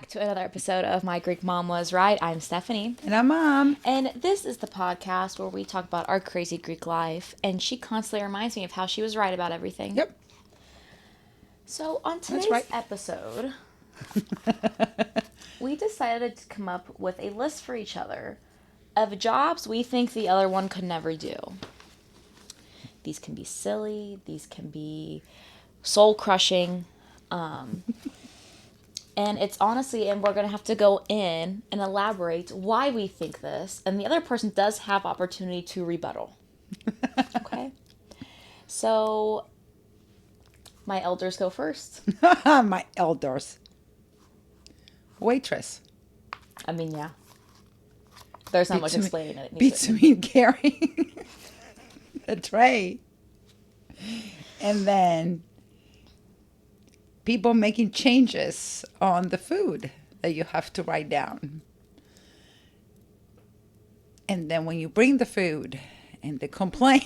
back to another episode of My Greek Mom Was Right. I'm Stephanie. And I'm Mom. And this is the podcast where we talk about our crazy Greek life. And she constantly reminds me of how she was right about everything. Yep. So on today's right. episode, we decided to come up with a list for each other of jobs we think the other one could never do. These can be silly. These can be soul-crushing. And it's honestly, and we're going to have to go in and elaborate why we think this. And the other person does have opportunity to rebuttal. Okay? So, my elders go first. My elders. Waitress. I mean, yeah. There's not much explaining it. Beats me carrying the tray. And then people making changes on the food that you have to write down. And then when you bring the food and they complain,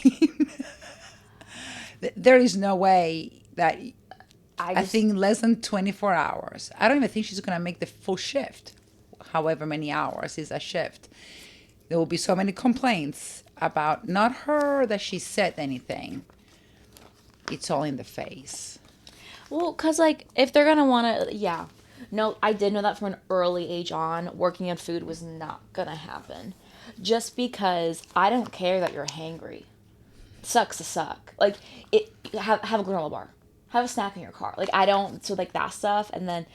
there is no way that I think less than 24 hours. I don't even think she's going to make the full shift, however many hours is a shift. There will be so many complaints about not her that she said anything. It's all in the face. Well, because, like, if they're going to want to, yeah. No, I did know that from an early age on, working in food was not going to happen. Just because I don't care that you're hangry. Sucks to suck. Like, have a granola bar. Have a snack in your car. Like, I don't, so, like, that stuff. And then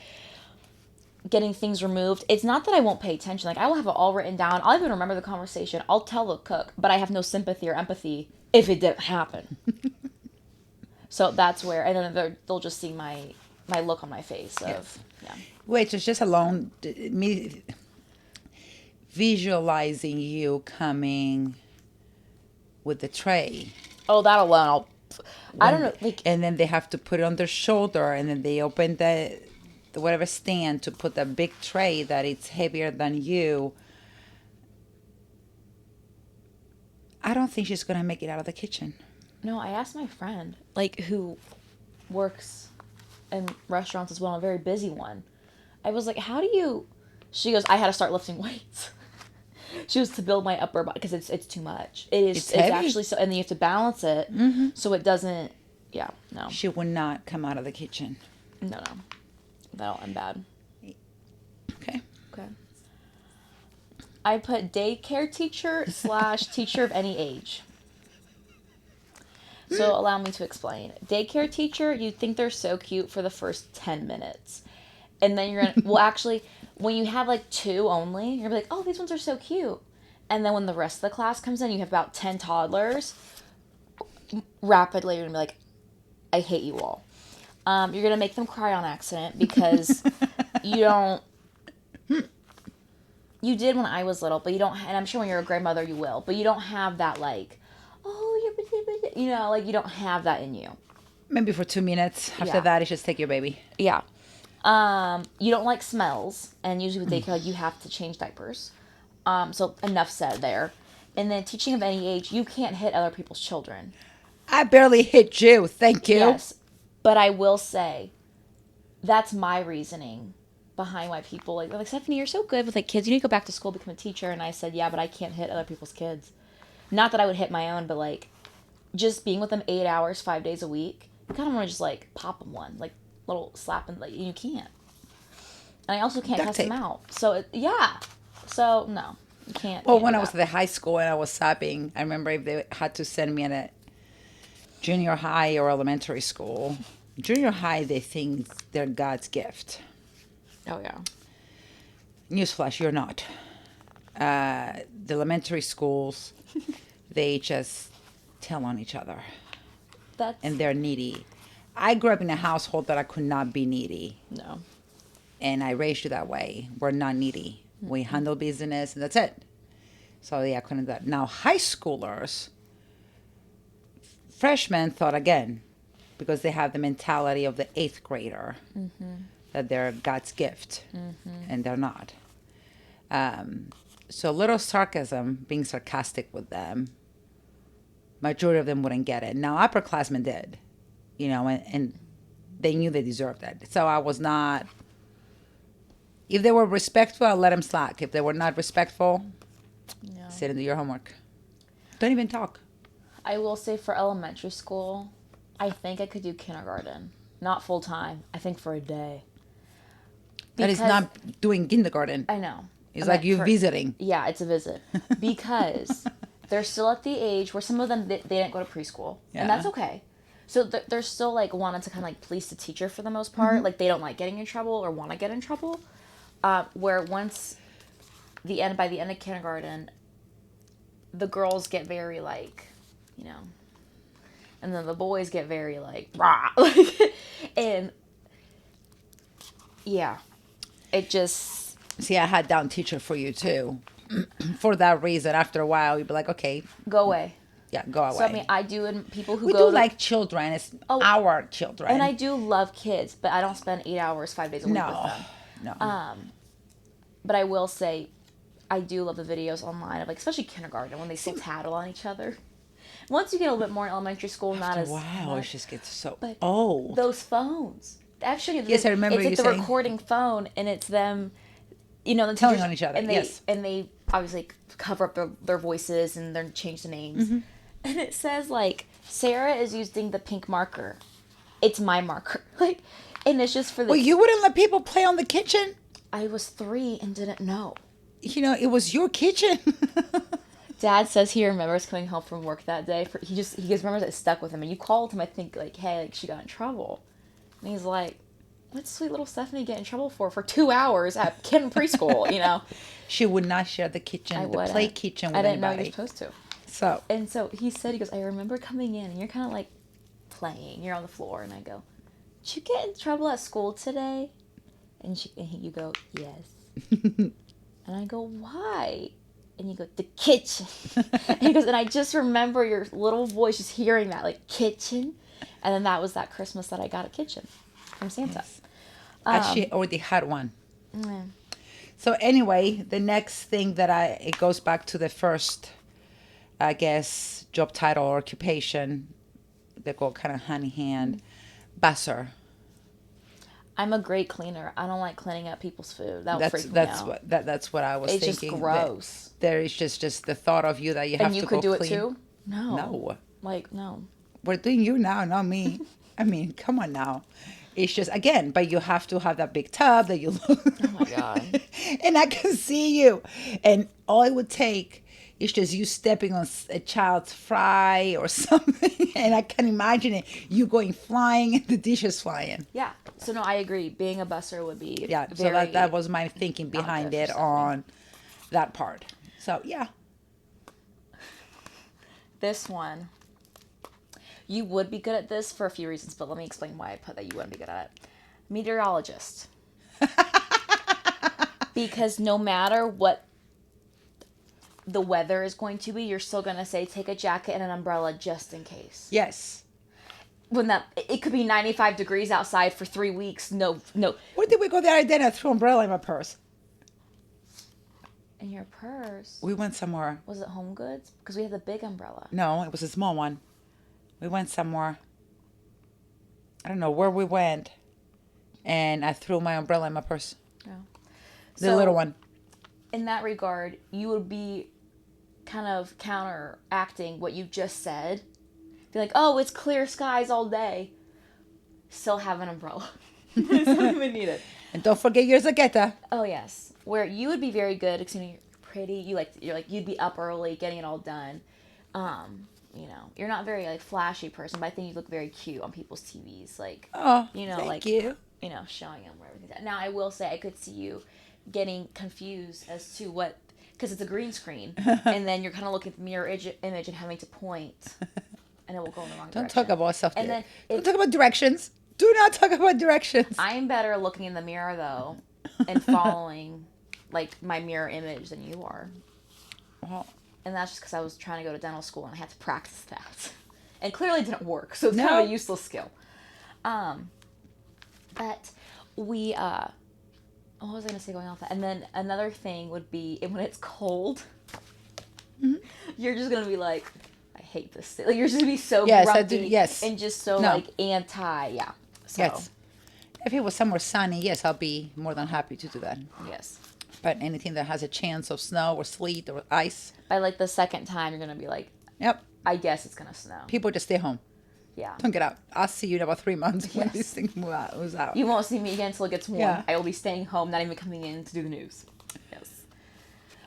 getting things removed. It's not that I won't pay attention. Like, I will have it all written down. I'll even remember the conversation. I'll tell the cook. But I have no sympathy or empathy if it didn't happen. So that's where, and then they'll just see my look on my face of, yeah. Wait, it's just alone, me visualizing you coming with the tray. Oh, that alone, I don't know, like. And then they have to put it on their shoulder, and then they open the whatever stand to put that big tray that it's heavier than you. I don't think she's going to make it out of the kitchen. No, I asked my friend, like, who works in restaurants as well, a very busy one. I was like, how do you... She goes, I had to start lifting weights. She was to build my upper body, because it's too much. It's actually so... And then you have to balance it, so it doesn't... Yeah, no. She would not come out of the kitchen. No. That'll end bad. Okay. I put daycare teacher / teacher of any age. So allow me to explain. Daycare teacher, you think they're so cute for the first 10 minutes. And then you're going to... Well, actually, when you have, like, 2 only, you're going to be like, oh, these ones are so cute. And then when the rest of the class comes in, you have about 10 toddlers. Rapidly, you're going to be like, I hate you all. You're going to make them cry on accident because you don't... You did when I was little, but you don't... And I'm sure when you're a grandmother, you will. But you don't have that, like... Oh, you know, like, you don't have that in you. Maybe for 2 minutes. After that, it's just take your baby. Yeah. You don't like smells, and usually with daycare, like, you have to change diapers. So enough said there. And then teaching of any age, you can't hit other people's children. I barely hit you. Thank you. Yes. But I will say, that's my reasoning behind why people, like, Stephanie, you're so good with, like, kids. You need to go back to school, become a teacher. And I said, yeah, but I can't hit other people's kids. Not that I would hit my own, but, like, just being with them 8 hours, 5 days a week, you kind of want to just, like, pop them one, like, little slap, and, like, you can't. And I also can't cuss them out. So, So, no, you can't. Well, when I was at the high school and I was sobbing, I remember if they had to send me in a junior high or elementary school. Junior high, they think they're God's gift. Oh, yeah. Newsflash, you're not. The elementary schools, they just tell on each other. And they're needy. I grew up in a household that I could not be needy. No. And I raised you that way. We're not needy. Mm-hmm. We handle business and that's it. So yeah, I couldn't do that. Now high schoolers, freshmen thought again, because they have the mentality of the 8th grader, that they're God's gift, and they're not. So a little sarcasm, being sarcastic with them, majority of them wouldn't get it. Now, upperclassmen did, and they knew they deserved it. So I was not If they were respectful, I'll let them slack. If they were not respectful, No. sit and do your homework. Don't even talk. I will say for elementary school, I think I could do kindergarten. Not full time. I think for a day. That is not doing kindergarten. I know. It's like you visiting. Yeah, it's a visit. Because they're still at the age where some of them, they didn't go to preschool. Yeah. And that's okay. So they're still like wanting to kind of like please the teacher for the most part. Like they don't like getting in trouble or want to get in trouble. Where once by the end of kindergarten, the girls get very like, you know, and then the boys get very like, rah. And yeah, it just. See, I had down teacher for you too. For that reason, after a while, you'd be like, okay. Go away. Yeah, go away. So, I mean, I do, and people who we go. do like children. It's our children. And I do love kids, but I don't spend 8 hours, 5 days a week with them. No. But I will say, I do love the videos online of, like, especially kindergarten, when they still tattle on each other. Once you get a little bit more in elementary school, not as. Wow, it just gets so but old. Those phones. Actually, yes, I remember it's like you the saying. Recording phone, and it's them, you know, the telling on each other. and they, yes. And they obviously cover up their voices and then change the names. Mm-hmm. And it says, like, Sarah is using the pink marker. It's my marker. Like, and it's just for the. Well, you wouldn't let people play on the kitchen? I was 3 and didn't know. You know, it was your kitchen. Dad says he remembers coming home from work that day. He just remembers it stuck with him. And you called him, I think, like, hey, like, she got in trouble. And he's like, what's sweet little Stephanie get in trouble for 2 hours at Ken preschool, you know? She would not share the kitchen, the play kitchen with anybody. I didn't know you were supposed to. So he said, he goes, I remember coming in and you're kind of like playing. You're on the floor. And I go, did you get in trouble at school today? And you go, yes. And I go, why? And you go, the kitchen. And he goes, and I just remember your little voice just hearing that, like, kitchen. And then that was that Christmas that I got a kitchen from Santa. Yes. Actually, already had one. Mm. So anyway, the next thing it goes back to the first, I guess, job title or occupation. They go kind of hand in hand. Busser. I'm a great cleaner. I don't like cleaning up people's food. That would freak me out. That's what I was thinking. It's just gross. There is just the thought of you that you have to go clean. And you could do it too? No. No. Like, no. We're doing you now, not me. I mean, come on now. It's just, again, but you have to have that big tub that you look. Oh my God. And I can see you. And all it would take is just you stepping on a child's fry or something. And I can imagine it, you going flying and the dishes flying. Yeah. So, no, I agree. Being a busser would be So that was my thinking behind it on that part. So, yeah. This one. You would be good at this for a few reasons, but let me explain why I put that you wouldn't be good at it. Meteorologist. Because no matter what the weather is going to be, you're still going to say, take a jacket and an umbrella just in case. Yes. When it could be 95 degrees outside for 3 weeks. No. Where did we go the other day and I threw an umbrella in my purse? In your purse? We went somewhere. Was it Home Goods? Because we had the big umbrella. No, it was a small one. We went somewhere. I don't know where we went. And I threw my umbrella in my purse. Yeah. The little one. In that regard, you would be kind of counteracting what you just said. Be like, oh, it's clear skies all day. Still have an umbrella. It's not even needed. And don't forget your zaqueta. Oh, yes. Where you would be very good, excuse me, you're pretty. You'd be up early, getting it all done. You know, you're not very like flashy person, but I think you look very cute on people's TVs. Like, you know, thank you. You know, showing them where everything's at. Now, I will say I could see you getting confused as to what, because it's a green screen, and then you're kind of looking at the mirror image and having to point, and it will go in the wrong direction. Don't talk about stuff. And then don't talk about directions. Do not talk about directions. I'm better looking in the mirror though, and following like my mirror image than you are. Well. And that's just because I was trying to go to dental school and I had to practice that. And clearly it didn't work, so it's kind of a useless skill. But we, what was I going to say going off that? And then another thing would be, when it's cold, you're just going to be like, I hate this. Like, you're just going to be so grumpy. Yes. And just so, like, anti, yeah. So. Yes. If it was somewhere sunny, yes, I'll be more than happy to do that. Yes. But anything that has a chance of snow or sleet or ice, By like the second time, you're gonna be like, yep, I guess it's gonna snow. people just stay home. Yeah. Don't get out. I'll see you in about 3 months when Yes. this thing moves out. You won't see me again until it gets warm. Yeah. I will be staying home, not even coming in to do the news. Yes.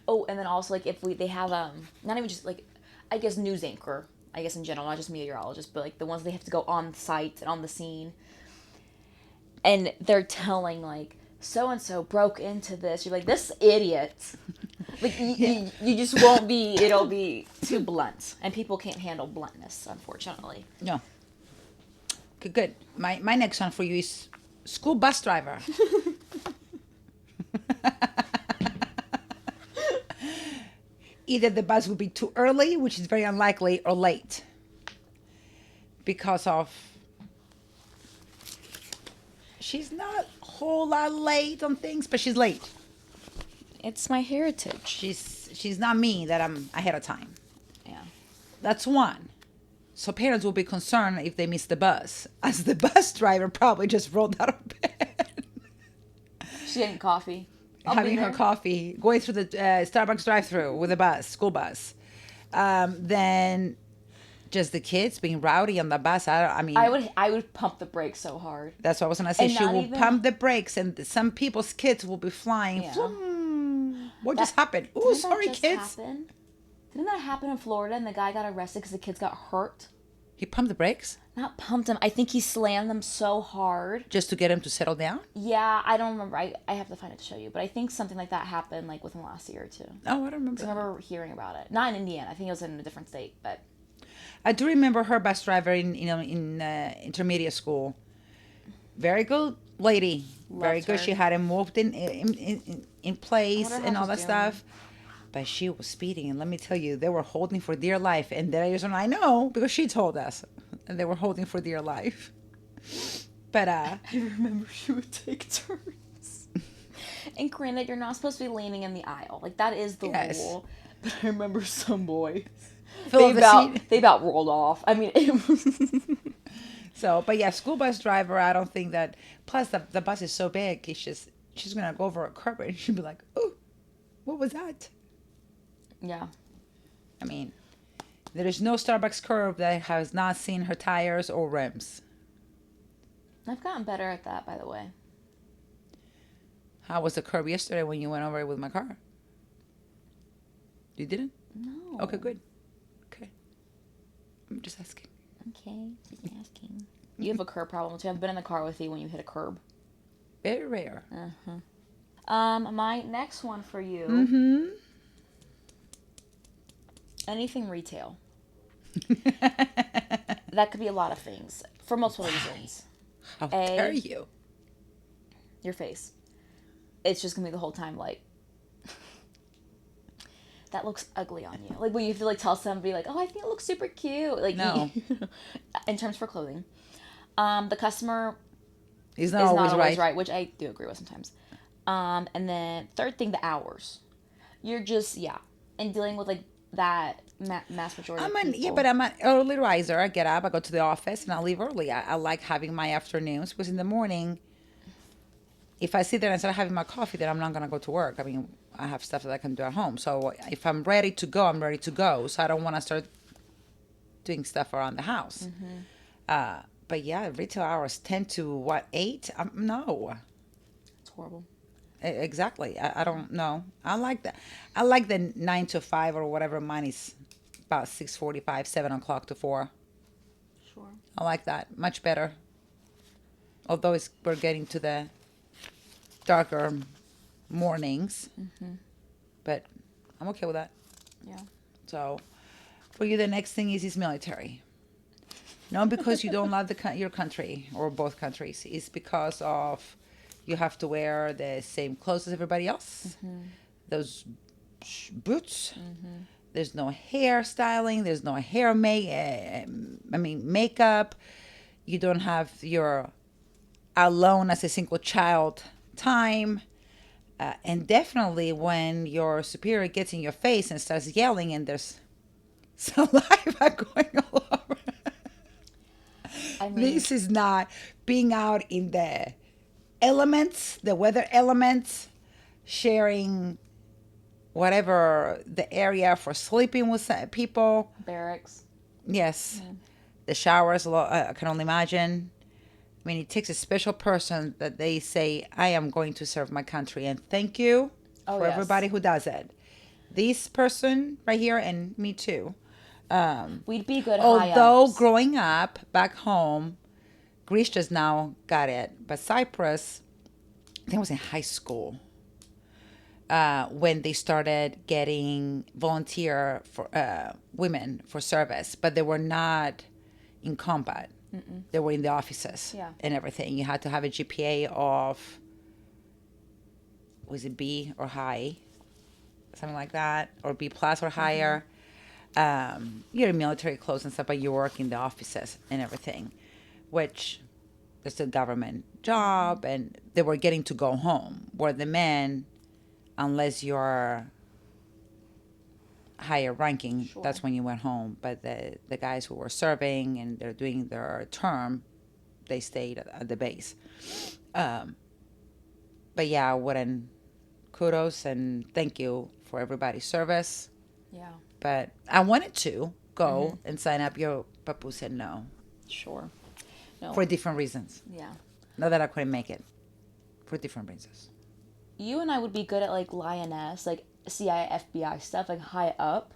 Oh, and then also like if they have not even just like, I guess news anchor. I guess in general, not just meteorologists, but like the ones they have to go on site and on the scene, and they're telling like so and so broke into this. You're like, this idiot. Like you just won't be. It'll be too blunt, and people can't handle bluntness, unfortunately. No. Good. My next one for you is school bus driver. Either the bus will be too early, which is very unlikely, or late. Because of... She's not a whole lot late on things, but she's late. It's my heritage. She's not me that I'm ahead of time. Yeah. That's one. So parents will be concerned if they miss the bus, as the bus driver probably just rolled out of bed. She getting coffee. Having her coffee, going through the Starbucks drive-thru with a bus, school bus. Then just the kids being rowdy on the bus. I mean, I would pump the brakes so hard. that's what I was gonna say. And She not will even- pump the brakes, and some people's kids will be flying. Yeah. Vroom. What just happened? Oh, Didn't that sorry, just kids. happen? Didn't that happen in Florida and the guy got arrested because the kids got hurt? He pumped the brakes Not pumped him. I think he slammed them so hard. just to get him to settle down. Yeah, I don't remember. I have to find it to show you. But I think something like that happened like within the last year or two. Oh, I don't remember. I remember hearing about it. Not in Indiana. I think it was in a different state. But I do remember her bus driver in intermediate school. Very good lady. Very Loved good. her. She had him moved in place wonder how and all that she's doing. stuff. But she was speeding, and let me tell you, they were holding for dear life. And the reason I know because she told us, and they were holding for dear life. But I remember she would take turns. And granted, you're not supposed to be leaning in the aisle. Like that is the Yes. rule. But I remember some boys. Fill up the seat. They about rolled off. I mean, it was. So, but yeah, school bus driver. I don't think that. Plus, the bus is so big. It's just she's gonna go over a curb and she'll be like, "Oh, what was that?" Yeah. I mean, there is no Starbucks curb that has not seen her tires or rims. I've gotten better at that, by the way. How was the curb yesterday when you went over it with my car? You didn't? No. Okay, good. Okay. I'm just asking. Okay, just asking. You have a curb problem too. I've been in the car with you when you hit a curb. Very rare. My next one for you. Mm-hmm. Anything retail. That could be a lot of things for multiple reasons. How dare you? Your face. It's just gonna be the whole time like that looks ugly on you. Like when you have to like tell somebody like, oh, I think it looks super cute. Like No. in terms for clothing, the customer He's is not always right. right, which I do agree with sometimes. And then third thing, the hours. You're just and dealing with like that mass majority. of people. But I'm an early riser. I get up, I go to the office, and I leave early. I like having my afternoons because in the morning, if I sit there and start having my coffee, then I'm not gonna go to work. I mean, I have stuff that I can do at home. So if I'm ready to go, I'm ready to go. So I don't want to start doing stuff around the house. But yeah, retail hours 10 to 8? No. It's horrible. Exactly. I don't know. I like that. I like the 9 to 5 or whatever. Mine is about 6:45, 7 o'clock to 4. Sure. I like that much better. Although we're getting to the darker mornings, but I'm okay with that. Yeah. So, for you, the next thing is military. Not because you don't love your country or both countries. It's because of you have to wear the same clothes as everybody else. Those boots. There's no hair styling. There's no hair makeup. You don't have your alone as a single child time. And definitely when your superior gets in your face and starts yelling and there's saliva going all over. I mean, This is not being out in the elements, the weather elements, sharing whatever the area for sleeping with people. Barracks. Yes. The showers, I can only imagine. I mean, it takes a special person that they say, I am going to serve my country. And thank you Oh, for yes. everybody who does it. This person right here, and me too. We'd be good high Although ups. growing up back home, Greece just now got it. But Cyprus, I think I was in high school when they started getting volunteer for women for service, but they were not in combat. They were in the offices Yeah. and everything. You had to have a GPA of, was it B or high, something like that, or B plus or higher. You're in military clothes and stuff, but you work in the offices and everything, which is a government job, and they were getting to go home. Where the men, unless you're higher ranking, Sure. that's when you went home. But the guys who were serving and they're doing their term, they stayed at the base. But yeah, wouldn't kudos and thank you for everybody's service. Yeah. But I wanted to go and sign up. Your papu said no Sure. No. for different reasons. Yeah. Not that I couldn't make it, for different reasons. You and I would be good at like lioness, like CIA, FBI stuff, like high up.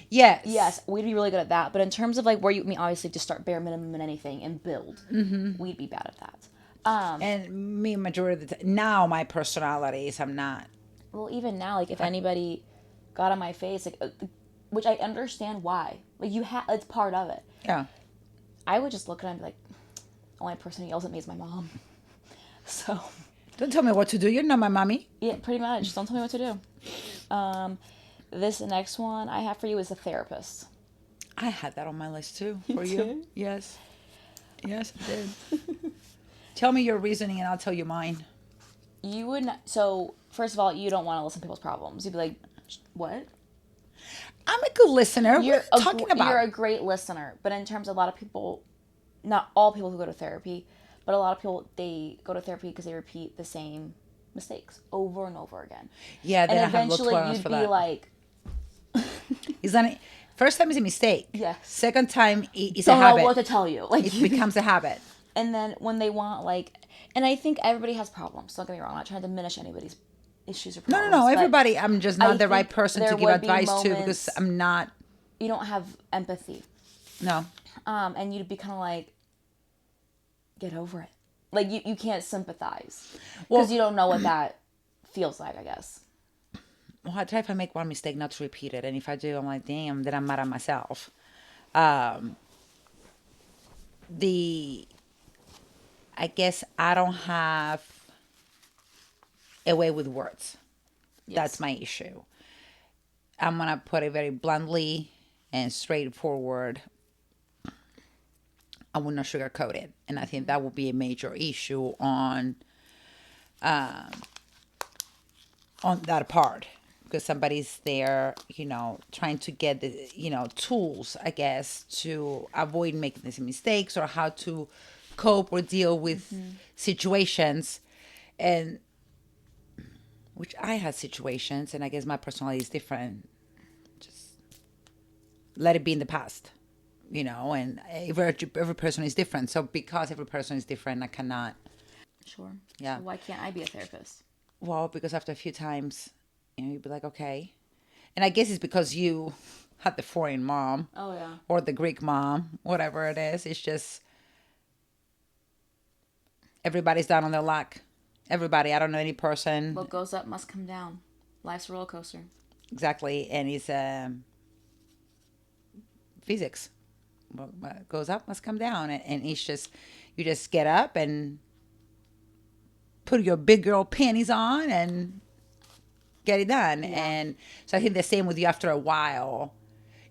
Yes. Yes, we'd be really good at that. But in terms of like where you, I mean, obviously just start bare minimum in anything and build, we'd be bad at that. And me, majority of the time, now my personality is I'm not. Well, even now, like if anybody got on my face, like, which I understand why, like it's part of it. Yeah. I would just look at him and be like, the only person who yells at me is my mom. So. Don't tell me what to do. You're not my mommy. Yeah, pretty much. Just don't tell me what to do. This next one I have for you is a therapist. I had that on my list too. For you? did? Yes. Yes, I did. Tell me your reasoning and I'll tell you mine. You would not, so first of all, you don't want to listen to people's problems. You'd be like, what? I'm a good listener. You're talking about. You're a great listener, but in terms of a lot of people, not all people who go to therapy, but a lot of people, they go to therapy because they repeat the same mistakes over and over again. Yeah, then and I have low eventually tolerance you'd for be that. like, Is that first time is a mistake? Yes. Second time is don't a habit. know what to tell you. Like It becomes a habit. And then when they want like, and I think everybody has problems. Don't get me wrong. I'm not trying to diminish anybody's issues or problems. No. but Everybody. I'm just not I the right think person there to give would be advice to because moments I'm not. You don't have empathy. No. And you'd be kind of like, get over it. Like you can't sympathize because you don't know what that feels like, I guess. Well, I try if I make one mistake not to repeat it, and if I do, I'm like, damn, then I'm mad at myself. I guess I don't have a way with words. Yes. That's my issue. I'm gonna put it very bluntly and straightforward. I will not sugarcoat it, and I think that will be a major issue on that part because somebody's there, trying to get the, tools, I guess, to avoid making these mistakes or how to cope or deal with situations, and which I had situations, and I guess my personality is different. Just let it be in the past. And every person is different. So because every person is different, I cannot. Sure. Yeah. So why can't I be a therapist? Well, because after a few times, you'd be like, okay. And I guess it's because you had the foreign mom. Oh, yeah. Or the Greek mom, whatever it is. It's just everybody's down on their luck. Everybody. I don't know any person. What goes up must come down. Life's a roller coaster. Exactly. And it's physics. What goes up must come down, and it's just you just get up and put your big girl panties on and get it done. Yeah. And so I think the same with you. After a while,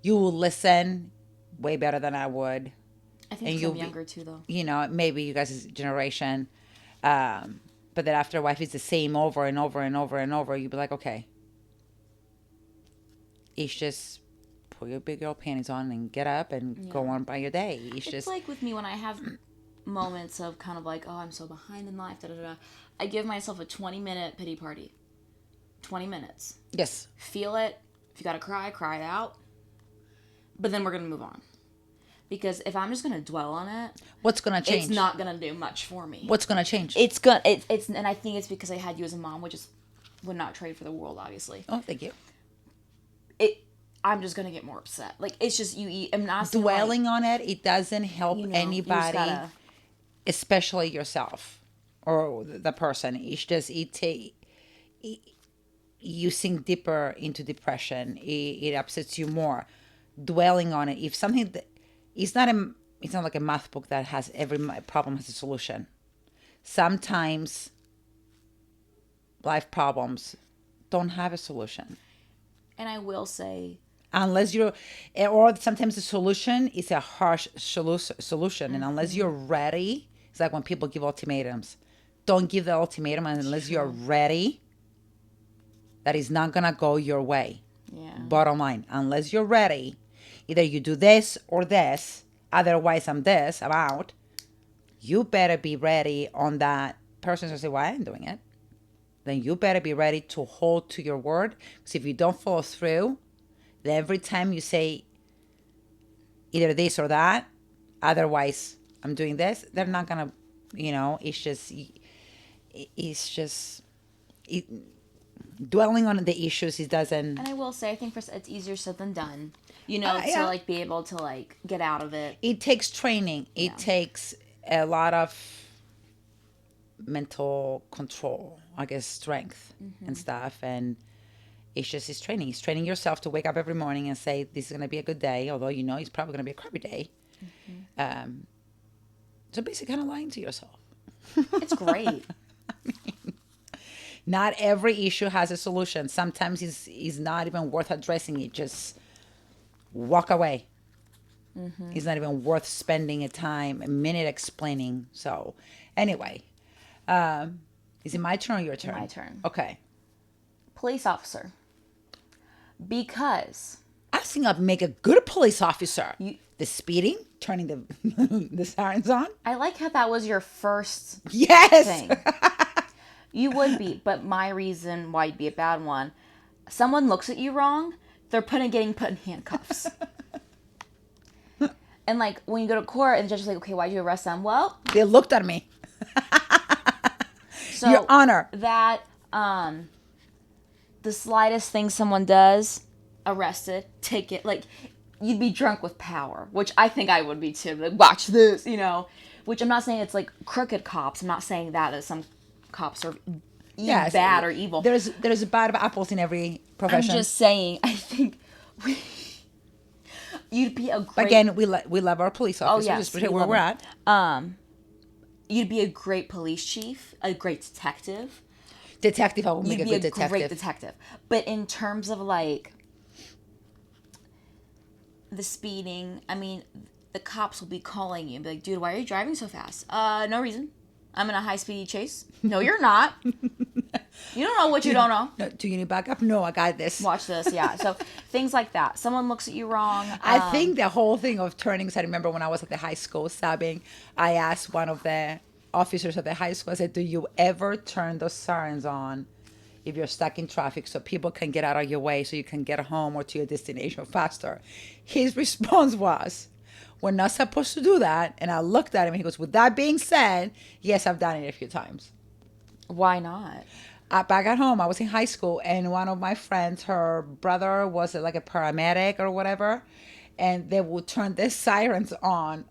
you will listen way better than I would. I think I'm younger too, though. Maybe you guys' generation, but then after a while, if it's the same over and over and over and over, you'll be like, okay, it's just. Put your big girl panties on and get up and go on by your day. It's just like with me when I have moments of kind of like, oh, I'm so behind in life, da da da, I give myself a 20-minute pity party. 20 minutes. Yes. Feel it. If you gotta cry, cry it out. But then we're gonna move on. Because if I'm just gonna dwell on it, what's gonna change? It's not gonna do much for me. What's gonna change? It's and I think it's because I had you as a mom, which is would not trade for the world, obviously. Oh, thank you. I'm just gonna get more upset. Like it's just you eat. I'm not dwelling on it. It doesn't help anybody, especially yourself or the person. It's just you sink deeper into depression. It upsets you more. Dwelling on it. If something it's not like a math book that has every problem has a solution. Sometimes life problems don't have a solution. And I will say, unless you're, or sometimes the solution is a harsh solution, and unless you're ready, it's like when people give ultimatums. Don't give the ultimatum unless you're ready. That is not gonna go your way. Yeah. Bottom line, unless you're ready, either you do this or this. Otherwise, I'm out. You better be ready on that. Person's gonna say, "Well, I ain't doing it." Then you better be ready to hold to your word. Because if you don't follow through, then every time you say either this or that, otherwise I'm doing this, they're not gonna, dwelling on the issues, it doesn't. And I will say, I think it's easier said than done. To like be able to like get out of it. It takes training. It takes a lot of mental control, I guess, strength and stuff. And it's training. It's training yourself to wake up every morning and say, this is going to be a good day, although it's probably going to be a crappy day. So basically kind of lying to yourself. It's great. Not every issue has a solution. Sometimes it's not even worth addressing it. Just walk away. It's not even worth spending a minute explaining. So anyway, is it my turn or your turn? My turn. Okay. Police officer. Because I think I'd make a good police officer. The speeding, turning the sirens on. I like how that was your first thing. You would be, but my reason why you'd be a bad one, someone looks at you wrong, they're getting put in handcuffs. And like when you go to court and the judge is like, okay, why'd you arrest them? Well, they looked at me. So Your Honor. That the slightest thing someone does, arrested, ticket, like you'd be drunk with power, which I think I would be too. Like, watch this, which I'm not saying it's like crooked cops. I'm not saying that some cops are bad or evil. There's bad apples in every profession. I'm just saying, I think you'd be a great... Again, we love our police officers. Oh, yes, just pretend where we're at. You'd be a great police chief, a great detective. Detective, I would make a good detective. Great detective. But in terms of like the speeding, I mean, the cops will be calling you and be like, dude, why are you driving so fast? No reason. I'm in a high-speed chase. No, you're not. You don't know what you don't know. No, do you need backup? No, I got this. Watch this, yeah. So things like that. Someone looks at you wrong. I think the whole thing of turning, because I remember when I was at the high school subbing, I asked one of the officers at the high school, I said, do you ever turn those sirens on if you're stuck in traffic so people can get out of your way so you can get home or to your destination faster? His response was, we're not supposed to do that. And I looked at him and he goes, with that being said, yes, I've done it a few times. Why not? Back at home, I was in high school and one of my friends, her brother was like a paramedic or whatever. And they would turn the sirens on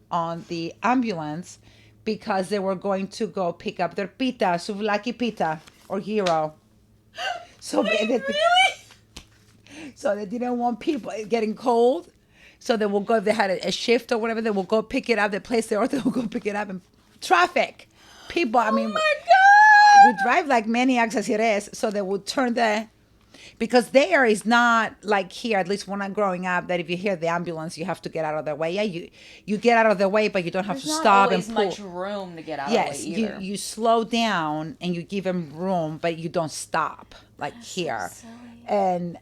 the ambulance because they were going to go pick up their pita, souvlaki pita or hero. So really? So they didn't want people getting cold. So they will go, if they had a shift or whatever, they will go pick it up. They place the order, they will go pick it up. And traffic. People, I mean, oh my God! We drive like maniacs as it is. So they would turn because there is not like here, at least when I'm growing up, that if you hear the ambulance, you have to get out of their way. Yeah, you get out of their way, but you don't have to stop and pull. There's not always much room to get out of the way either. Yes, you slow down and you give them room, but you don't stop like here. So silly. And,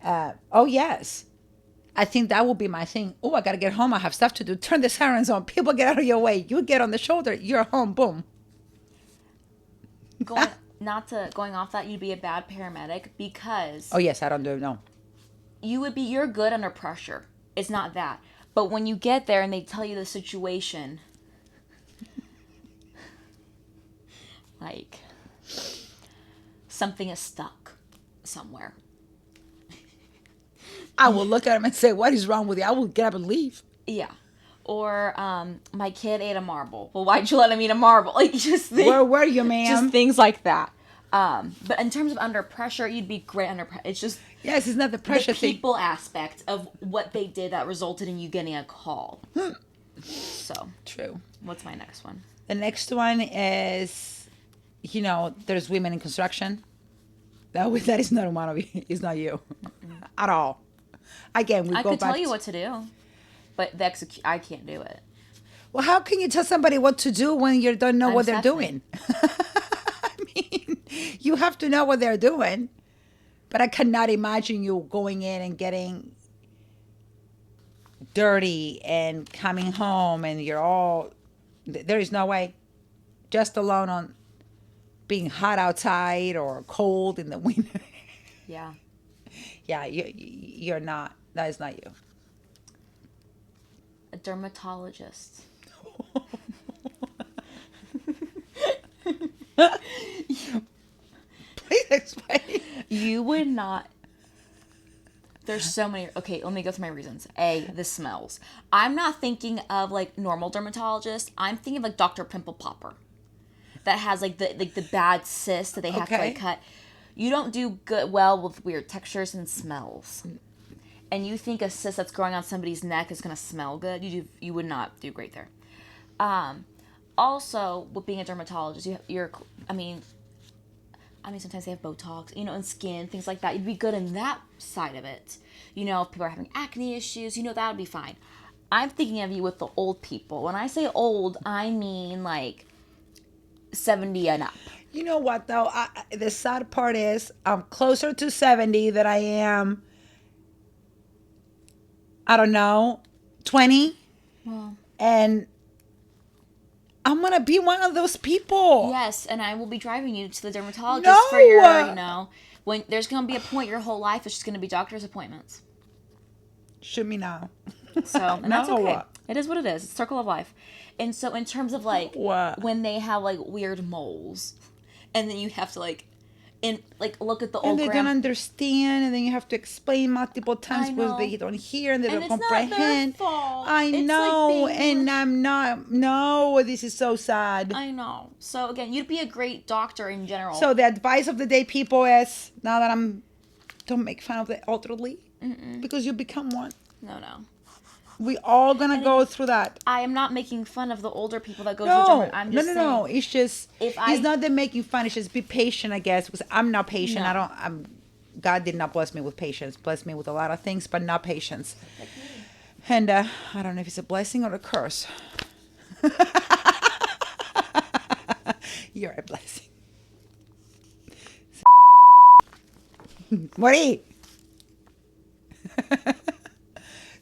oh yes. I think that will be my thing. Oh, I got to get home. I have stuff to do. Turn the sirens on. People get out of your way. You get on the shoulder. You're home. Boom. Going off that, you'd be a bad paramedic because Oh, yes. I don't do no. you're good under pressure. It's not that. But when you get there and they tell you the situation, like something is stuck somewhere. I will look at him and say, what is wrong with you? I will get up and leave. Yeah. Or my kid ate a marble. Well, why'd you let him eat a marble? Like just Where were you, ma'am? just things like that. But in terms of under pressure, you'd be great under pressure. It's just Yes, it's not the pressure the thing. people aspect of what they did that resulted in you getting a call. So True. what's my next one? The next one is, there's women in construction. That is not one of you. It's not you at all. Again, we I go could back tell you what to do, but I can't do it. Well, how can you tell somebody what to do when you don't know what they're Stephanie. doing? I mean, you have to know what they're doing. But I cannot imagine you going in and getting dirty and coming home and there is no way. Just alone on being hot outside or cold in the winter. Yeah. Yeah, you're not. That is not you. A dermatologist. Please explain. You would not. There's so many. Okay, let me go through my reasons. A, the smells. I'm not thinking of like normal dermatologist. I'm thinking of like Dr. Pimple Popper, that has like the bad cyst that they have to like cut. You don't do well with weird textures and smells. And you think a cyst that's growing on somebody's neck is gonna smell good? You would not do great there. Also, with being a dermatologist, I mean, sometimes they have Botox, and skin, things like that. You'd be good in that side of it. If people are having acne issues, that would be fine. I'm thinking of you with the old people. When I say old, I mean like 70 and up. You know what, though? The sad part is I'm closer to 70 than I am, I don't know, 20. Well, and I'm going to be one of those people. Yes, and I will be driving you to the dermatologist for your, when there's going to be a point your whole life is just going to be doctor's appointments. Shoot me now. So, and that's okay. It is what it is. It's circle of life. And so in terms of like when they have like weird moles and then you have to like look at the old and they don't understand, and then you have to explain multiple times because they don't hear and they don't comprehend. Not their fault. I know, and I'm not. No, this is so sad. I know. So again, you'd be a great doctor in general. So the advice of the day, people, is now that don't make fun of the elderly because you become one. No. We all gonna go through that. I am not making fun of the older people that go through German. I'm just saying. No. It's just it's not that making fun. It's just be patient, I guess, because I'm not patient. No. God did not bless me with patience. Blessed me with a lot of things, but not patience. And I don't know if it's a blessing or a curse. You're a blessing. Mori.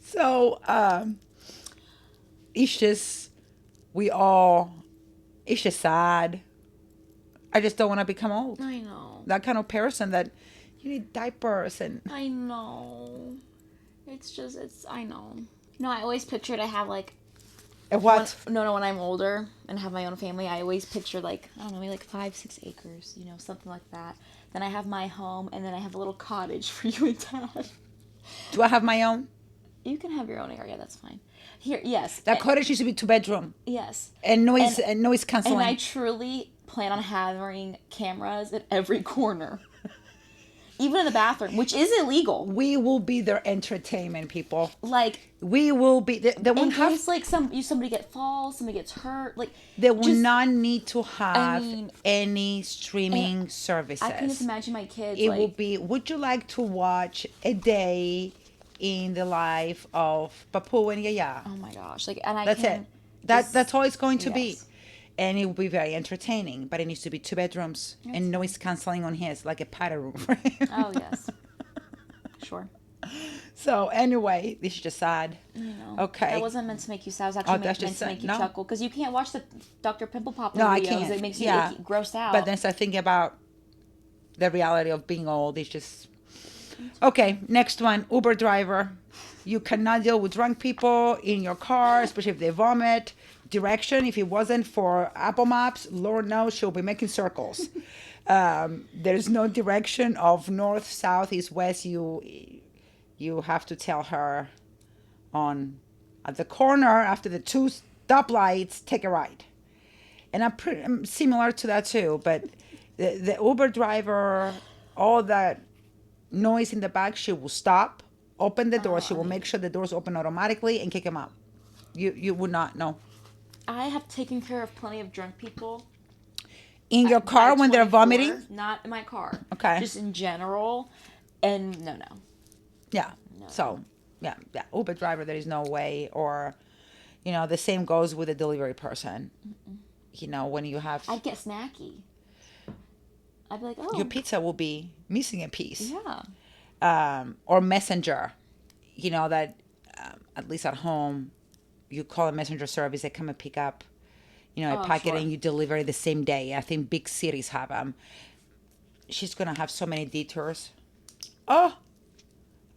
So, it's just sad. I just don't want to become old. I know. That kind of person that you need diapers and. I know. I know. No, I always pictured I have like. What? When I'm older and have my own family, I always picture like, I don't know, maybe like 5-6 acres, something like that. Then I have my home and then I have a little cottage for you and Dad. Do I have my own? You can have your own area. That's fine. Here, yes. That cottage used to be 2-bedroom. Yes. And noise canceling. And I truly plan on having cameras at every corner, even in the bathroom, which is illegal. We will be their entertainment, people. Like we will be. They won't have like somebody gets hurt. Like they will not need to have any streaming services. I can just imagine my kids. It will be. Would you like to watch a day in the life of Papu and Yaya? Oh my gosh! That's it. That's all it's going to be, and it will be very entertaining. But it needs to be 2 bedrooms and noise canceling on his, like a party room for him. Oh yes, sure. So anyway, this is just sad. No, Okay. that wasn't meant to make you sad. It was actually meant just to make you no. chuckle because you can't watch the Dr. Pimple Popper No, I videos. can't. It makes you Yeah. icky, grossed out. But then start thinking about the reality of being old. It's just okay. Next one, Uber driver. You cannot deal with drunk people in your car, especially if they vomit. Direction. If it wasn't for Apple Maps, Lord knows she'll be making circles. There's no direction of north, south, east, west. You have to tell her on at the corner after the two stoplights, take a right. And I'm similar to that too. But the Uber driver, all that noise in the back, she will stop, open the door. She will make sure the doors open automatically and kick him out. You would not know. I have taken care of plenty of drunk people. In your car when they're vomiting? Not in my car. Okay. Just in general. And no. Yeah. No. So, yeah. Uber driver, there is no way. Or, the same goes with a delivery person. Mm-mm. When you have... I'd get snacky. I'd be like, oh. Your pizza will be missing a piece. Yeah. Or messenger. That at least at home, you call a messenger service, they come and pick up, a packet and you deliver it the same day. I think big cities have them. She's going to have so many detours. Oh,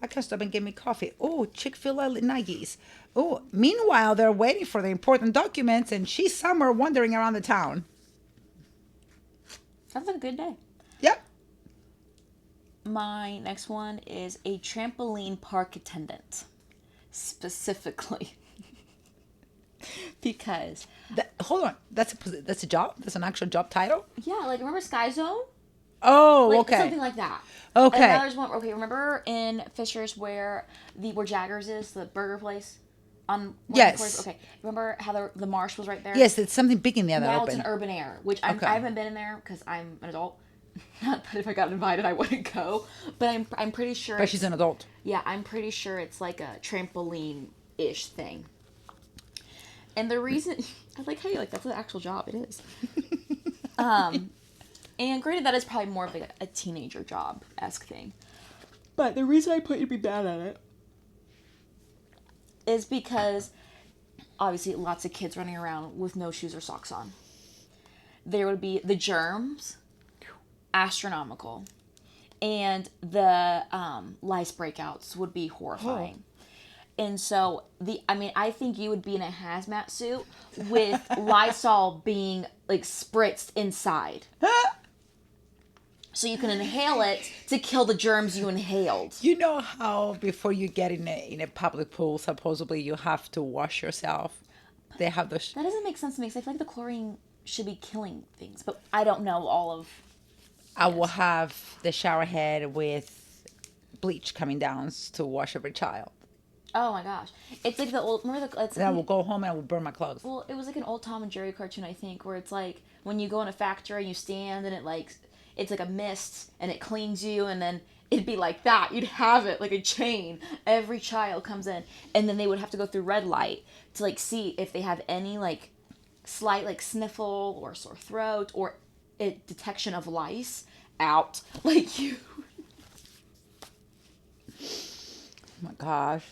I can't stop and get me coffee. Oh, Chick-fil-A nuggies. Oh, meanwhile, they're waiting for the important documents and she's somewhere wandering around the town. That's a good day. Yep. My next one is a trampoline park attendant. Specifically. Because... Hold on. That's a job? That's an actual job title? Yeah, like remember Sky Zone? Oh, Like, okay. something like that. Okay. And now there's one. Okay, remember in Fishers where Jaggers is, the burger place? Yes. Okay, remember how the marsh was right there? Yes, it's something big in there that Now open. it's an Urban Air, which I haven't been in there because I'm an adult. Not that if I got invited I wouldn't go, but I'm pretty sure. But she's an adult. Yeah, I'm pretty sure it's like a trampoline-ish thing. And the reason I like how you like that's an actual job. It is. And granted, that is probably more of like a teenager job-esque thing. But the reason I put you to be bad at it is because, obviously, lots of kids running around with no shoes or socks on. There would be the germs, astronomical. And the lice breakouts would be horrifying. And so, I think you would be in a hazmat suit with Lysol being, like, spritzed inside. So you can inhale it to kill the germs you inhaled. You know how before you get in a public pool, supposedly you have to wash yourself? They have those... That doesn't make sense to me because I feel like the chlorine should be killing things. But I don't know all of... I will have the shower head with bleach coming down to wash every child. Oh my gosh. It's like the old... Remember the... Then I will go home and I will burn my clothes. Well, it was like an old Tom and Jerry cartoon, I think, where it's like when you go in a factory and you stand and it like... It's like a mist and it cleans you and then it'd be like that. You'd have it like a chain. Every child comes in and then they would have to go through red light to like see if they have any like slight like sniffle or sore throat or a detection of lice out. Like you. Oh my gosh.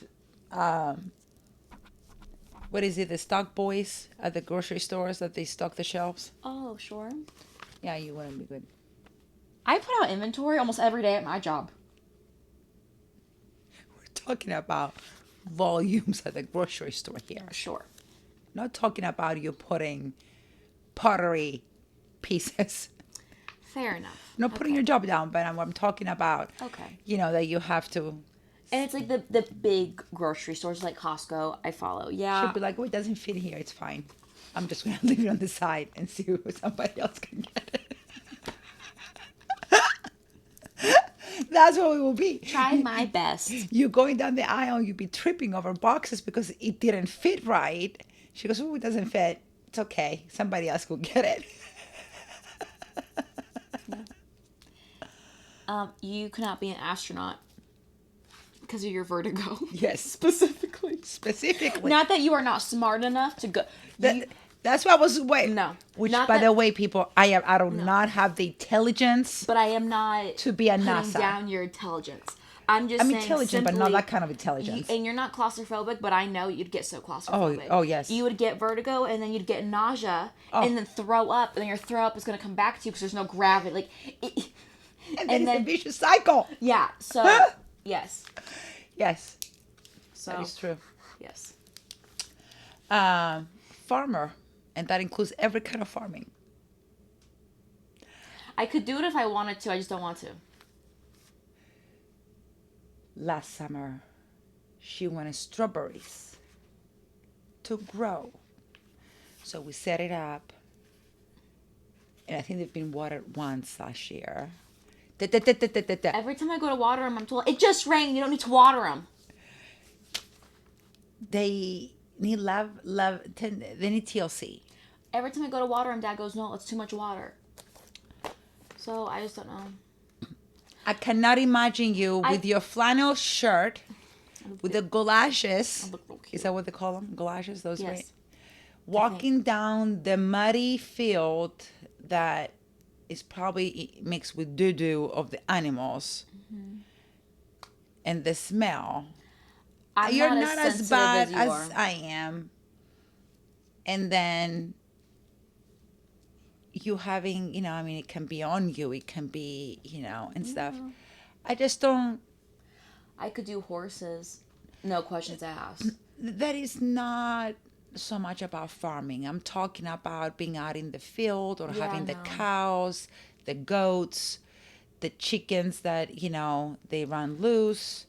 What is it? The stock boys at the grocery stores that they stock the shelves? Oh, sure. Yeah, you wouldn't be good. I put out inventory almost every day at my job. We're talking about volumes at the grocery store here. Sure. Not talking about you putting pottery pieces. Fair enough. Not putting your job down, but I'm talking about, Okay. That you have to... And it's like the big grocery stores like Costco I follow. Yeah. She'll be like, oh, it doesn't fit here. It's fine. I'm just going to leave it on the side and see if somebody else can get it. That's what it will be. Try my best. You're going down the aisle, you'll be tripping over boxes because it didn't fit right. She goes, oh, it doesn't fit. It's okay. Somebody else will get it. You cannot be an astronaut because of your vertigo. Yes. Specifically. Not that you are not smart enough to go. That's what I was waiting. No. Which, by the way, people, I do not have the intelligence. But I am not to be a NASA. Putting down your intelligence. I'm just I'm saying intelligent, but not simply, that kind of intelligence. and you're not claustrophobic, but I know you'd get so claustrophobic. Oh, yes. You would get vertigo, and then you'd get nausea, and then throw up, and then your throw up is going to come back to you because there's no gravity. Like, and then it's a vicious cycle. Yeah. So yes. Yes. So That is true. yes. Farmer, and that includes every kind of farming. I could do it if I wanted to. I just don't want to. Last summer, she wanted strawberries to grow. So we set it up. And I think they've been watered once last year. Every time I go to water them, I'm told, it just rained. You don't need to water them. They need they need TLC. Every time I go to water them, Dad goes, no, it's too much water. So I just don't know. I cannot imagine you with your flannel shirt, with the galoshes. Is that what they call them? Galoshes? Those Yes. right? Walking down the muddy field that is probably mixed with doo-doo of the animals. Mm-hmm. And the smell. You're not as bad as I am. And then you having, I mean, it can be on you, it can be, and stuff. I just don't. I could do horses. No questions asked. That is not so much about farming. I'm talking about being out in the field or having the cows, the goats, the chickens that, they run loose.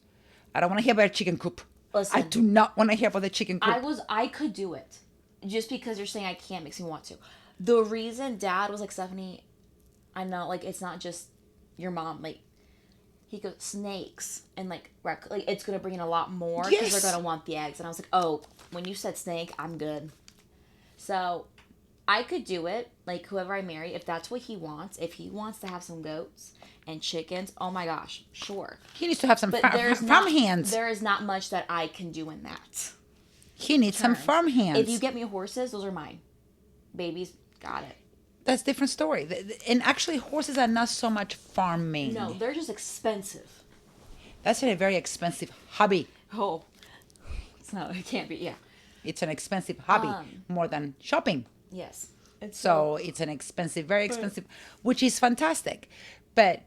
I don't want to hear about a chicken coop. Listen, I do not want to hear about the chicken coop. I could do it. Just because you're saying I can't makes me want to. The reason Dad was like, Stephanie, I know, like, it's not just your mom. Like, he goes, snakes. And, like it's going to bring in a lot more. Because they're going to want the eggs. And I was like, oh, when you said snake, I'm good. So, I could do it. Like, whoever I marry, if that's what he wants. If he wants to have some goats and chickens, oh my gosh, sure. He needs to have some farm hands. There is not much that I can do in that. He needs some farm hands. If you get me horses, those are mine. Babies, got it. That's a different story. And actually, horses are not so much farming. No, they're just expensive. That's a very expensive hobby. Oh, it can't be, yeah. It's an expensive hobby, more than shopping. Yes. So it's an expensive, very expensive, which is fantastic. But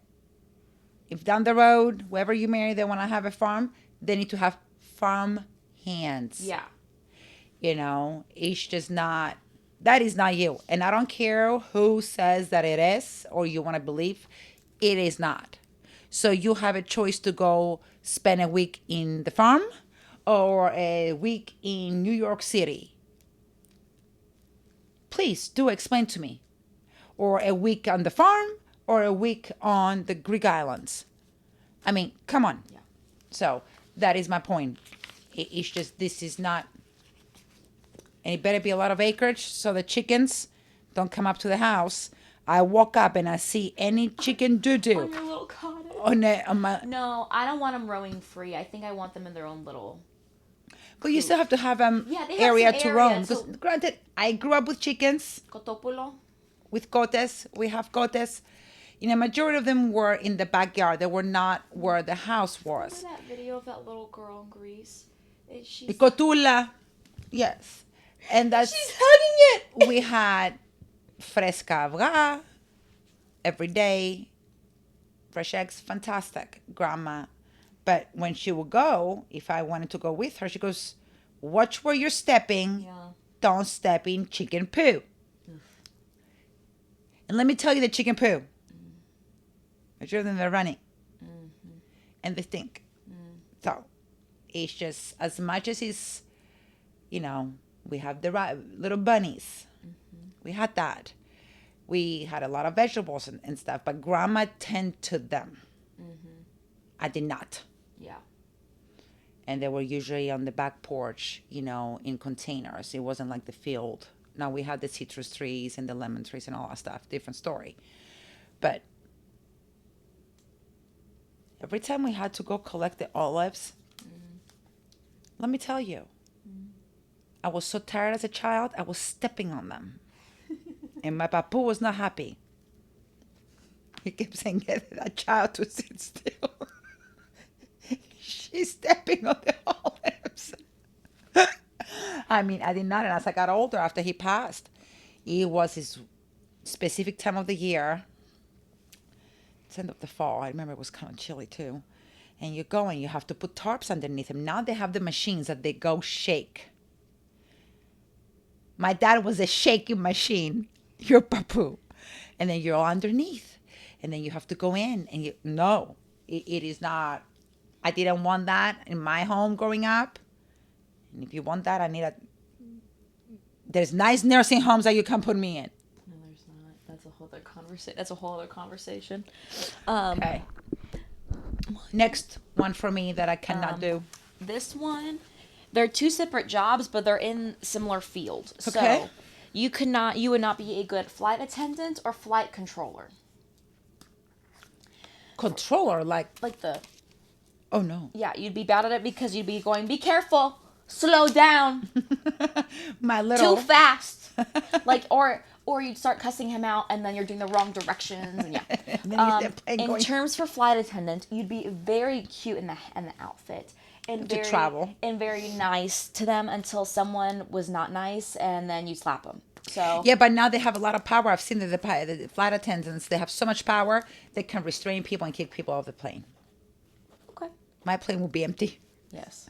if down the road, whoever you marry, they want to have a farm, they need to have farm hands. Yeah. It's just not, that is not you. And I don't care who says that it is or you want to believe, it is not. So you have a choice to go spend a week in the farm or a week in New York City. Please do explain to me. Or a week on the farm or a week on the Greek islands. I mean, come on. Yeah. So that is my point. It's just, this is not, and it better be a lot of acreage so the chickens don't come up to the house. I walk up and I see any chicken doo-doo. On your little cottage. No, I don't want them roaming free. I think I want them in their own little... But you still have to have area to roam. Because granted, I grew up with chickens. Cotopulo. With cotes. We have cotes. A majority of them were in the backyard. They were not where the house was. Remember that video of that little girl in Greece? The cotula. Yes. And that's... She's hugging it! We had fresca avra every day. Fresh eggs, fantastic. Grandma. But when she would go, if I wanted to go with her, she goes, watch where you're stepping. Yeah. Don't step in chicken poo. And let me tell you the chicken poo. Much better than they're running. Mm-hmm. And they stink. So it's just as much as it's, we have the little bunnies. Mm-hmm. We had that. We had a lot of vegetables and stuff, but grandma tended to them. Mm-hmm. I did not. Yeah. And they were usually on the back porch, in containers. It wasn't like the field. Now we had the citrus trees and the lemon trees and all that stuff. Different story. But every time we had to go collect the olives, let me tell you, I was so tired as a child, I was stepping on them. And my papu was not happy. He kept saying, get that child to sit still. She's stepping on the olives. I mean, I did not. And as I got older after he passed, it was his specific time of the year. It's end of the fall. I remember it was kind of chilly too. And you go and you have to put tarps underneath him. Now they have the machines that they go shake. My dad was a shaking machine. Your papu. And then you're all underneath. And then you have to go in and no, it is not. I didn't want that in my home growing up. And if you want that, there's nice nursing homes that you can put me in. No, there's not. That's a whole other conversation. That's a whole other conversation. Okay. Next one for me that I cannot do. This one, they're two separate jobs, but they're in similar fields. Okay. So you would not be a good flight attendant or flight controller. Controller, like the. Oh no. Yeah, you'd be bad at it because you'd be going, be careful, slow down, My little too fast, or you'd start cussing him out, and then you're doing the wrong directions, and yeah. In terms for flight attendant, you'd be very cute in the outfit, and to travel, and very nice to them until someone was not nice, and then you slap them. So yeah, but now they have a lot of power. I've seen the flight attendants. They have so much power they can restrain people and kick people off the plane. Okay. My plane will be empty. Yes.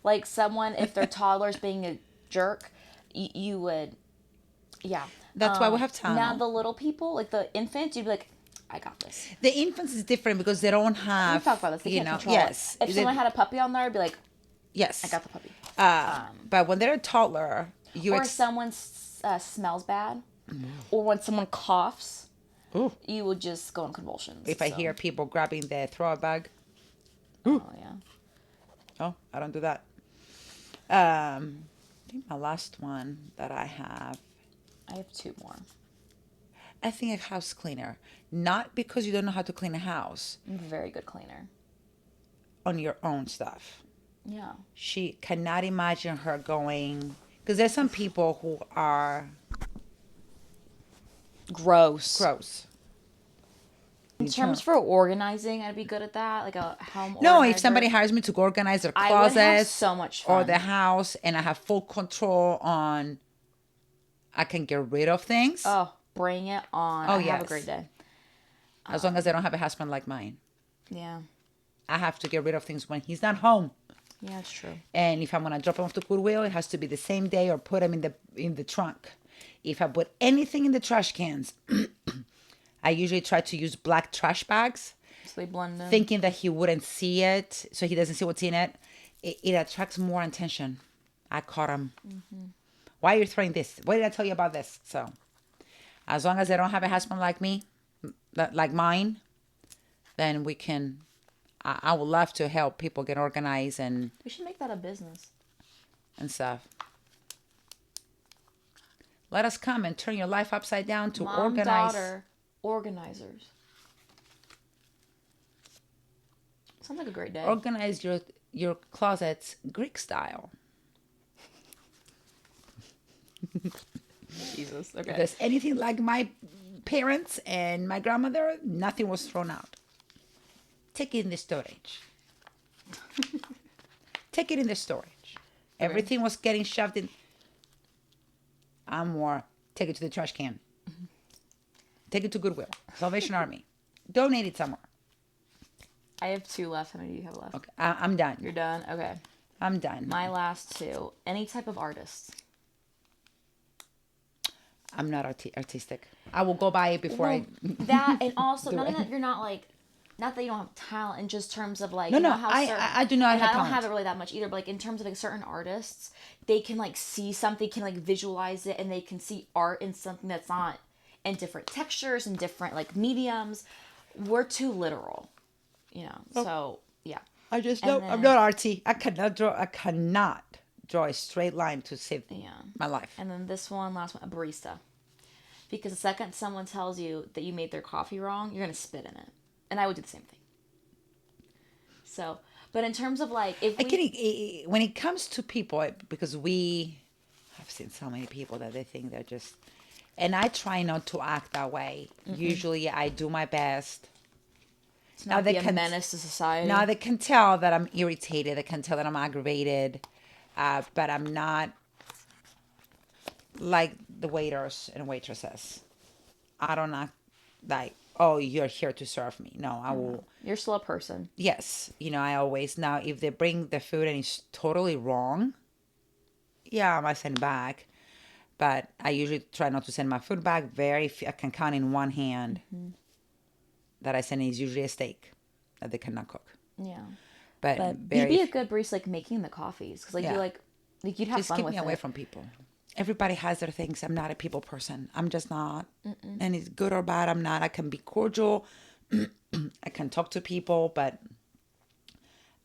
Like someone, if their toddler's being a jerk, you would, yeah. That's why we have time. Now the little people, like the infants, you'd be like, I got this. The infants is different because they don't have. We talked about this. They can't control yes. it. If someone had a puppy on there, I'd be like, yes, I got the puppy. But when they're a toddler, or someone smells bad, or when someone coughs, you would just go in convulsions. If I hear people grabbing the throw bag. Oh yeah. Oh, I don't do that. I think my last one that I have. I have two more. I think a house cleaner. Not because you don't know how to clean a house. I'm a very good cleaner. On your own stuff. Yeah. She cannot imagine her going. Because there's some people who are. Gross. In terms for organizing, I'd be good at that. Like a home No, organizer. if somebody hires me to organize their I would have closets so much fun. or the house and I have full control on, I can get rid of things. Oh, bring it on. Oh, Have yes. a great day. As long as I don't have a husband like mine. Yeah. I have to get rid of things when he's not home. Yeah, that's true. And if I'm gonna drop him off to Goodwill, it has to be the same day or put him in the trunk. If I put anything in the trash cans, I usually try to use black trash bags. So they blend in. Thinking that he wouldn't see it, so he doesn't see what's in it. It attracts more attention. I caught him. Mm-hmm. Why are you throwing this? What did I tell you about this? So, as long as I don't have a husband like me, like mine, then we can. I would love to help people get organized and. We should make that a business. And stuff. Let us come and turn your life upside down to Mom, organize. Daughter, organizers. Sounds like a great day. Organize your closets Greek style. Jesus. Okay. If there's anything like my parents and my grandmother, nothing was thrown out. Take it in the storage. Take it in the storage. Okay. Everything was getting shoved in. I'm more, take it to the trash can. Mm-hmm. Take it to Goodwill. Salvation Army. Donate it somewhere. I have two left. How many do you have left? Okay, I'm done. You're done? Okay. I'm done. My last two. Any type of artist. I'm not artistic. I will go buy it before that, and also not that you're not like, not that you don't have talent in just terms of like, no, you know no, how I do not have talent. I don't have it really that much either, but like in terms of like certain artists, they can like see something, can like visualize it, and they can see art in something that's not in different textures and different like mediums. We're too literal, you know. Oh. So yeah. I just don't. I'm not arty. I cannot draw a straight line to save my life. And then this one, last one, a barista. Because the second someone tells you that you made their coffee wrong, you're gonna spit in it. And I would do the same thing. So, but in terms of like, if when it comes to people, because I've seen so many people that they think they're just, and I try not to act that way. Mm-mm. Usually I do my best. Not be a menace to society. Now they can tell that I'm irritated. They can tell that I'm aggravated, but I'm not like the waiters and waitresses. I don't act like, oh, you're here to serve me. No, I will. You're still a person. Yes, I always now if they bring the food and it's totally wrong, yeah, I might send it back. But I usually try not to send my food back. I can count in one hand that I send is usually a steak that they cannot cook. Yeah. But you'd be a good barista, like making the coffees, because you you'd have just fun keep with me it. away from people. Everybody has their things. I'm not a people person. I'm just not. And it's good or bad. I'm not. I can be cordial. I can talk to people, but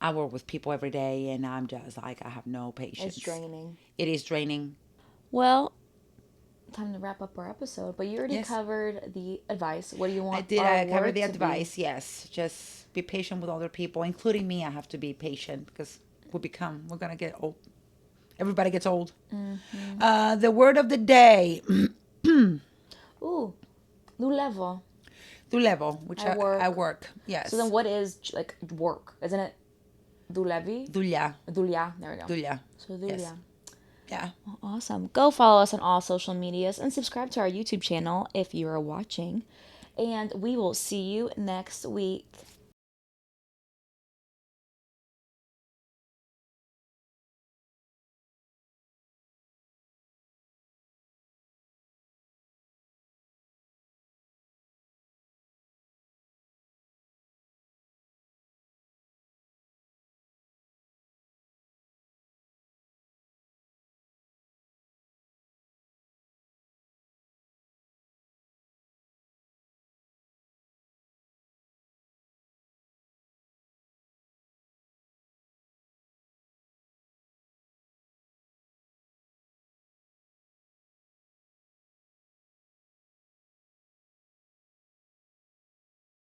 I work with people every day, and I'm just like I have no patience. It's draining. It is draining. Well, time to wrap up our episode. But you already covered the advice. What do you want? I did. I covered the advice. Yes, just be patient with other people, including me. I have to be patient because we're gonna get old. Everybody gets old. The word of the day. Ooh, lulevo. Lulevo, which I work. Yes. So then what is like work? Isn't it dulevi? Dulya. Dulya. There we go. Dulya. So dulya. Yes. Yeah. Well, awesome. Go follow us on all social medias and subscribe to our YouTube channel if you are watching. And we will see you next week.